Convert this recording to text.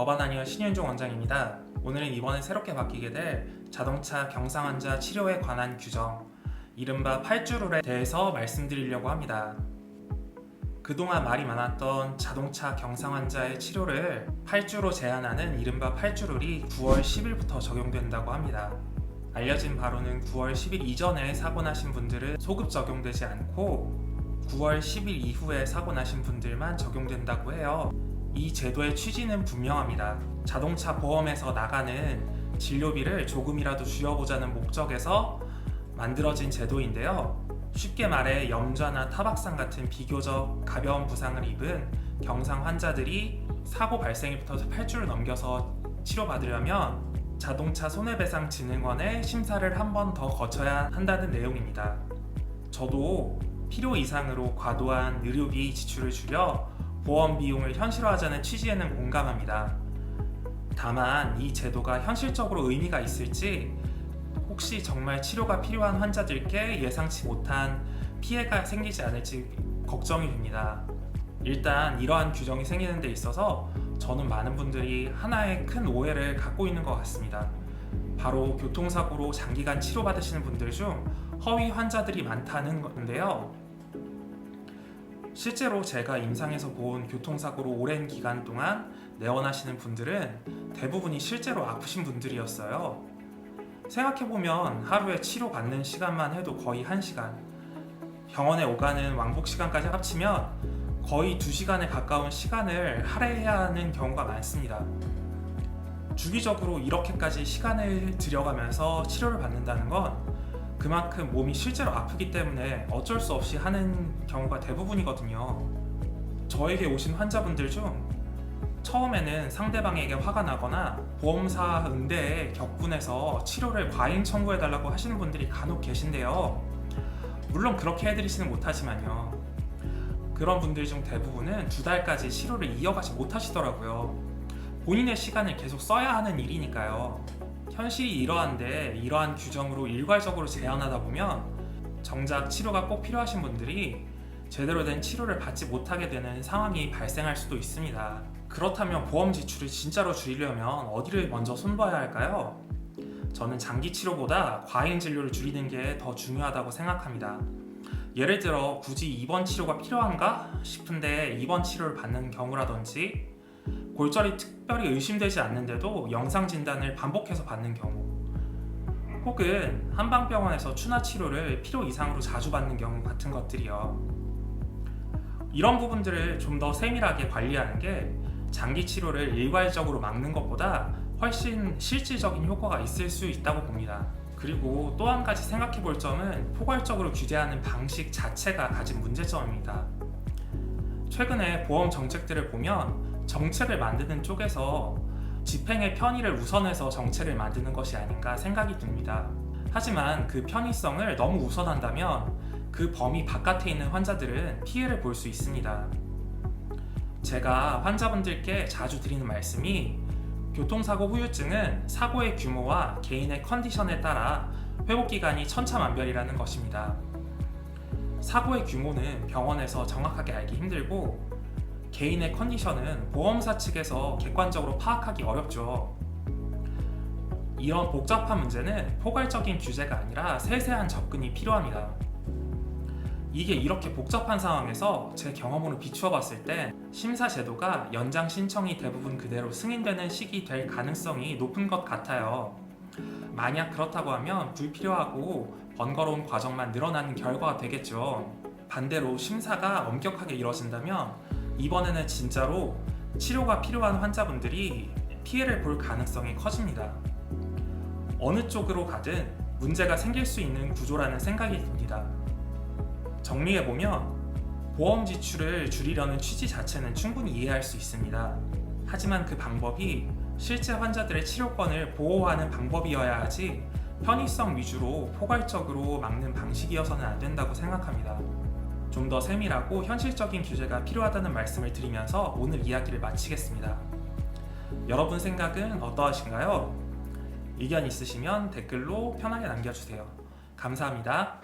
어바나니아 신윤종 원장입니다. 오늘은 이번에 새롭게 바뀌게 될 자동차 경상 환자 치료에 관한 규정, 이른바 8주룰에 대해서 말씀드리려고 합니다. 그동안 말이 많았던 자동차 경상 환자의 치료를 8주로 제한하는 이른바 8주룰이 9월 10일부터 적용된다고 합니다. 알려진 바로는 9월 10일 이전에 사고 나신 분들은 소급 적용되지 않고 9월 10일 이후에 사고 나신 분들만 적용된다고 해요. 이 제도의 취지는 분명합니다. 자동차 보험에서 나가는 진료비를 조금이라도 줄여보자는 목적에서 만들어진 제도인데요. 쉽게 말해 염좌나 타박상 같은 비교적 가벼운 부상을 입은 경상 환자들이 사고 발생일부터 8주를 넘겨서 치료받으려면 자동차 손해배상진흥원의 심사를 한 번 더 거쳐야 한다는 내용입니다. 저도 필요 이상으로 과도한 의료비 지출을 줄여 보험 비용을 현실화하자는 취지에는 공감합니다. 다만 이 제도가 현실적으로 의미가 있을지, 혹시 정말 치료가 필요한 환자들께 예상치 못한 피해가 생기지 않을지 걱정이 됩니다. 일단 이러한 규정이 생기는 데 있어서 저는 많은 분들이 하나의 큰 오해를 갖고 있는 것 같습니다. 바로 교통사고로 장기간 치료받으시는 분들 중 허위 환자들이 많다는 건데요. 실제로 제가 임상에서 본 교통사고로 오랜 기간 동안 내원하시는 분들은 대부분이 실제로 아프신 분들이었어요. 생각해보면 하루에 치료받는 시간만 해도 거의 1시간, 병원에 오가는 왕복 시간까지 합치면 거의 2시간에 가까운 시간을 할애해야 하는 경우가 많습니다. 주기적으로 이렇게까지 시간을 들여가면서 치료를 받는다는 건 그만큼 몸이 실제로 아프기 때문에 어쩔 수 없이 하는 경우가 대부분이거든요. 저에게 오신 환자분들 중 처음에는 상대방에게 화가 나거나 보험사 응대에 격분해서 치료를 과잉 청구해달라고 하시는 분들이 간혹 계신데요. 물론 그렇게 해드리지는 못하지만요. 그런 분들 중 대부분은 2달까지 치료를 이어가지 못하시더라고요. 본인의 시간을 계속 써야 하는 일이니까요. 현실이 이러한데 이러한 규정으로 일괄적으로 제한하다 보면 정작 치료가 꼭 필요하신 분들이 제대로 된 치료를 받지 못하게 되는 상황이 발생할 수도 있습니다. 그렇다면 보험 지출을 진짜로 줄이려면 어디를 먼저 손봐야 할까요? 저는 장기 치료보다 과잉 진료를 줄이는 게 더 중요하다고 생각합니다. 예를 들어 굳이 입원 치료가 필요한가 싶은데 입원 치료를 받는 경우라든지, 골절이 특별히 의심되지 않는데도 영상 진단을 반복해서 받는 경우, 혹은 한방병원에서 추나 치료를 필요 이상으로 자주 받는 경우 같은 것들이요. 이런 부분들을 좀 더 세밀하게 관리하는 게 장기 치료를 일괄적으로 막는 것보다 훨씬 실질적인 효과가 있을 수 있다고 봅니다. 그리고 또 한 가지 생각해 볼 점은 포괄적으로 규제하는 방식 자체가 가진 문제점입니다. 최근에 보험 정책들을 보면 정책을 만드는 쪽에서 집행의 편의를 우선해서 정책을 만드는 것이 아닌가 생각이 듭니다. 하지만 그 편의성을 너무 우선한다면 그 범위 바깥에 있는 환자들은 피해를 볼 수 있습니다. 제가 환자분들께 자주 드리는 말씀이, 교통사고 후유증은 사고의 규모와 개인의 컨디션에 따라 회복기간이 천차만별이라는 것입니다. 사고의 규모는 병원에서 정확하게 알기 힘들고, 개인의 컨디션은 보험사 측에서 객관적으로 파악하기 어렵죠. 이런 복잡한 문제는 포괄적인 규제가 아니라 세세한 접근이 필요합니다. 이게 이렇게 복잡한 상황에서 제 경험으로 비추어 봤을 때 심사 제도가 연장 신청이 대부분 그대로 승인되는 식이 될 가능성이 높은 것 같아요. 만약 그렇다고 하면 불필요하고 번거로운 과정만 늘어나는 결과가 되겠죠. 반대로 심사가 엄격하게 이뤄진다면 이번에는 진짜로 치료가 필요한 환자분들이 피해를 볼 가능성이 커집니다. 어느 쪽으로 가든 문제가 생길 수 있는 구조라는 생각이 듭니다. 정리해보면 보험 지출을 줄이려는 취지 자체는 충분히 이해할 수 있습니다. 하지만 그 방법이 실제 환자들의 치료권을 보호하는 방법이어야 하지 편의성 위주로 포괄적으로 막는 방식이어서는 안 된다고 생각합니다. 좀 더 세밀하고 현실적인 규제가 필요하다는 말씀을 드리면서 오늘 이야기를 마치겠습니다. 여러분 생각은 어떠하신가요? 의견 있으시면 댓글로 편하게 남겨주세요. 감사합니다.